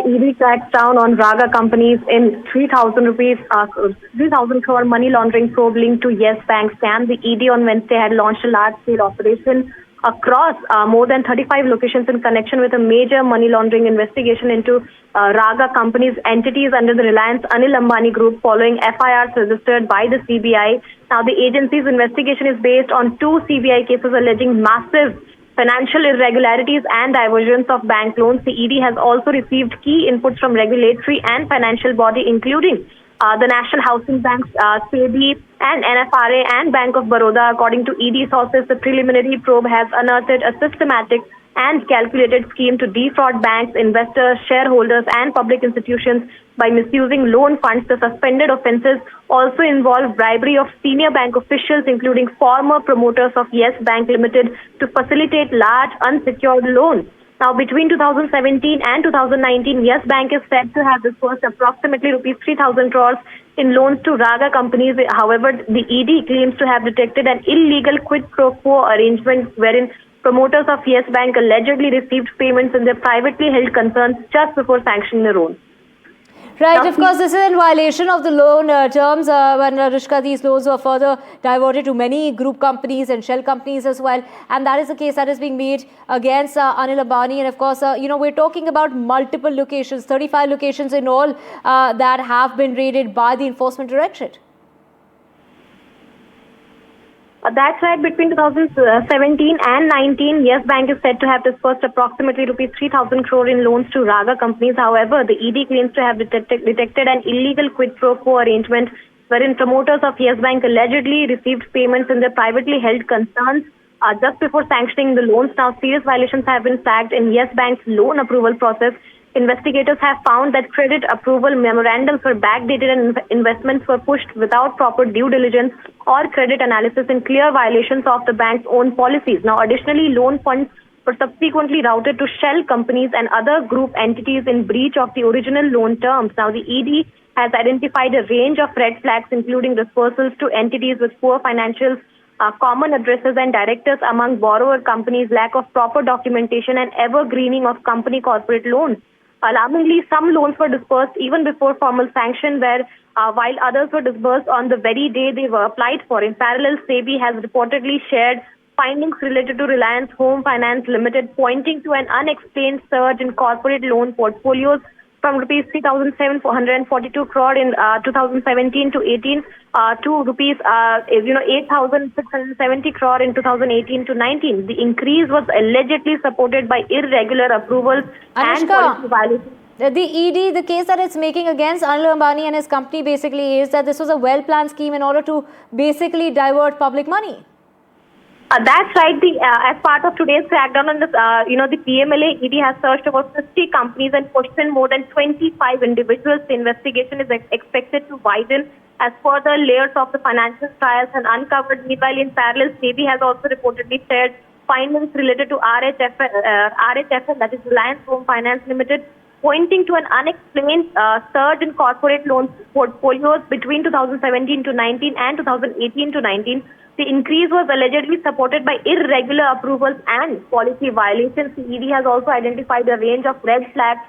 ED cracks down on Raga companies in 3,000 crore money laundering probe linked to Yes Bank scam. The ED on Wednesday had launched a large-scale operation across more than 35 locations in connection with a major money laundering investigation into Raga companies' entities under the Reliance Anil Ambani Group following FIRs registered by the CBI. Now, the agency's investigation is based on two CBI cases alleging massive financial irregularities and diversions of bank loans. The ED has also received key inputs from regulatory and financial body, including the National Housing Banks, SEBI, and NFRA and Bank of Baroda. According to ED sources, the preliminary probe has unearthed a systematic and calculated scheme to defraud banks, investors, shareholders, and public institutions by misusing loan funds. The suspended offences also involve bribery of senior bank officials, including former promoters of Yes Bank Limited, to facilitate large unsecured loans. Now, between 2017 and 2019, Yes Bank is said to have disbursed approximately rupees 3,000 crores in loans to Raga companies. However, the ED claims to have detected an illegal quid pro quo arrangement wherein promoters of Yes Bank allegedly received payments in their privately held concerns just before sanctioning the loan. Right, of course, this is in violation of the loan terms when Rishka, these loans were further diverted to many group companies and shell companies as well. And that is the case that is being made against Anil Ambani. And of course, we're talking about multiple locations, 35 locations in all that have been raided by the Enforcement Directorate. That's right. Between 2017 and 19, Yes Bank is said to have disbursed approximately rupees 3,000 crore in loans to Raga companies. However, the ED claims to have detected an illegal quid pro quo arrangement wherein promoters of Yes Bank allegedly received payments in their privately held concerns just before sanctioning the loans. Now, serious violations have been flagged in Yes Bank's loan approval process. Investigators have found that credit approval memorandums were backdated and investments were pushed without proper due diligence or credit analysis, in clear violations of the bank's own policies. Now, additionally, loan funds were subsequently routed to shell companies and other group entities in breach of the original loan terms. Now, the ED has identified a range of red flags, including disbursals to entities with poor financials, common addresses and directors among borrower companies, lack of proper documentation, and evergreening of company corporate loans. Alarmingly, some loans were disbursed even before formal sanction, while others were disbursed on the very day they were applied for. In parallel, SEBI has reportedly shared findings related to Reliance Home Finance Limited, pointing to an unexplained surge in corporate loan portfolios from rupees 3,742 crore in 2017 to 18 to rupees 8,670 crore in 2018 to 19. The increase was allegedly supported by irregular approvals and policy violations. The ED, the case that it's making against Anil Ambani and his company basically is that this was a well-planned scheme in order to basically divert public money. That's right. As part of today's crackdown on the PMLA, ED has searched over 50 companies and questioned more than 25 individuals. The investigation is expected to widen as further layers of the financial trials are uncovered. Meanwhile, in parallel, SEBI has also reportedly shared findings related to RHFL, that is Reliance Home Finance Limited, pointing to an unexplained surge in corporate loan portfolios between 2017 to 19 and 2018 to 19. The increase was allegedly supported by irregular approvals and policy violations. The ED has also identified a range of red flags,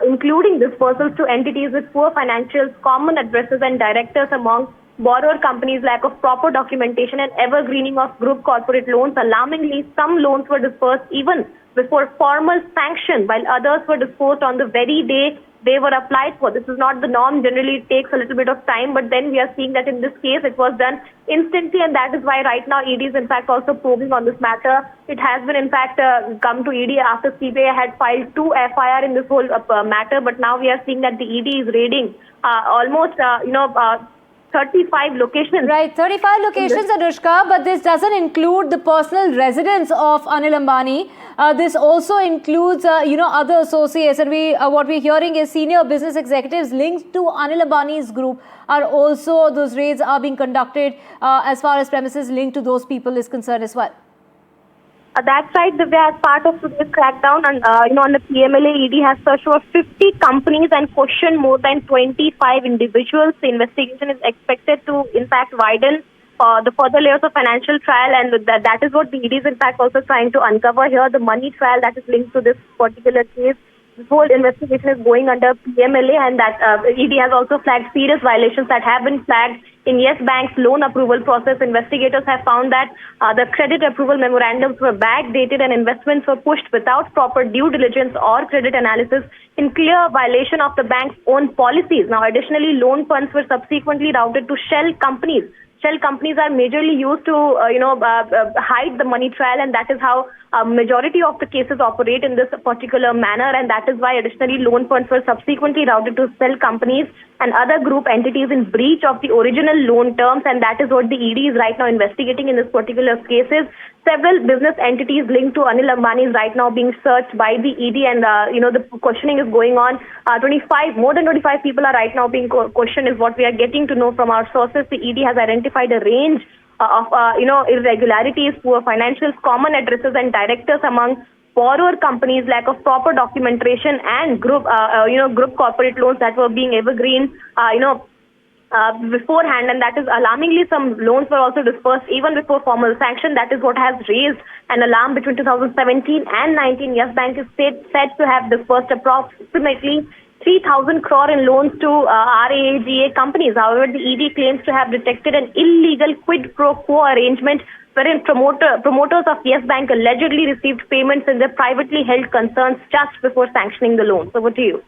including disbursals to entities with poor financials, common addresses and directors among borrower companies, lack of proper documentation and evergreening of group corporate loans. Alarmingly, some loans were disbursed even before formal sanction, while others were disbursed on the very day they were applied for. This is not the norm. Generally, it takes a little bit of time, but then we are seeing that in this case, it was done instantly, and that is why right now ED is in fact also probing on this matter. It has been in fact come to ED after CBI had filed 2 FIR in this whole matter, but now we are seeing that the ED is raiding almost 35 locations. Right, 35 locations, Anushka, but this doesn't include the personal residence of Anil Ambani. This also includes, other associates, and what we're hearing is senior business executives linked to Anil Ambani's group are also, those raids are being conducted as far as premises linked to those people is concerned as well. That's right, Divya. As part of today's crackdown on the PMLA, ED has searched over 50 companies and questioned more than 25 individuals. The investigation is expected to, in fact, widen the further layers of financial trial, and that is what the ED is, in fact, also trying to uncover here. The money trial that is linked to this particular case This whole investigation is going under PMLA, and that ED has also flagged serious violations that have been flagged in Yes Bank's loan approval process. Investigators have found that the credit approval memorandums were backdated and investments were pushed without proper due diligence or credit analysis, in clear violation of the bank's own policies. Now, additionally, loan funds were subsequently routed to shell companies. Shell companies are majorly used to, hide the money trail, and that is how majority of the cases operate in this particular manner, and that is why additionally loan funds were subsequently routed to shell companies and other group entities in breach of the original loan terms, and that is what the ED is right now investigating in this particular cases. Several business entities linked to Anil Ambani is right now being searched by the ED, and the questioning is going on. More than 25 people are right now being questioned, is what we are getting to know from our sources. The ED has identified a range of irregularities, poor financials, common addresses, and directors among borrower companies, lack of proper documentation, and group corporate loans that were being evergreen, beforehand, and that is alarmingly some loans were also dispersed even before formal sanction. That is what has raised an alarm. Between 2017 and 19, Yes Bank is said to have dispersed approximately 3,000 crore in loans to RAAGA companies. However, the ED claims to have detected an illegal quid pro quo arrangement wherein promoters of Yes Bank allegedly received payments in their privately held concerns just before sanctioning the loan. So, over to you.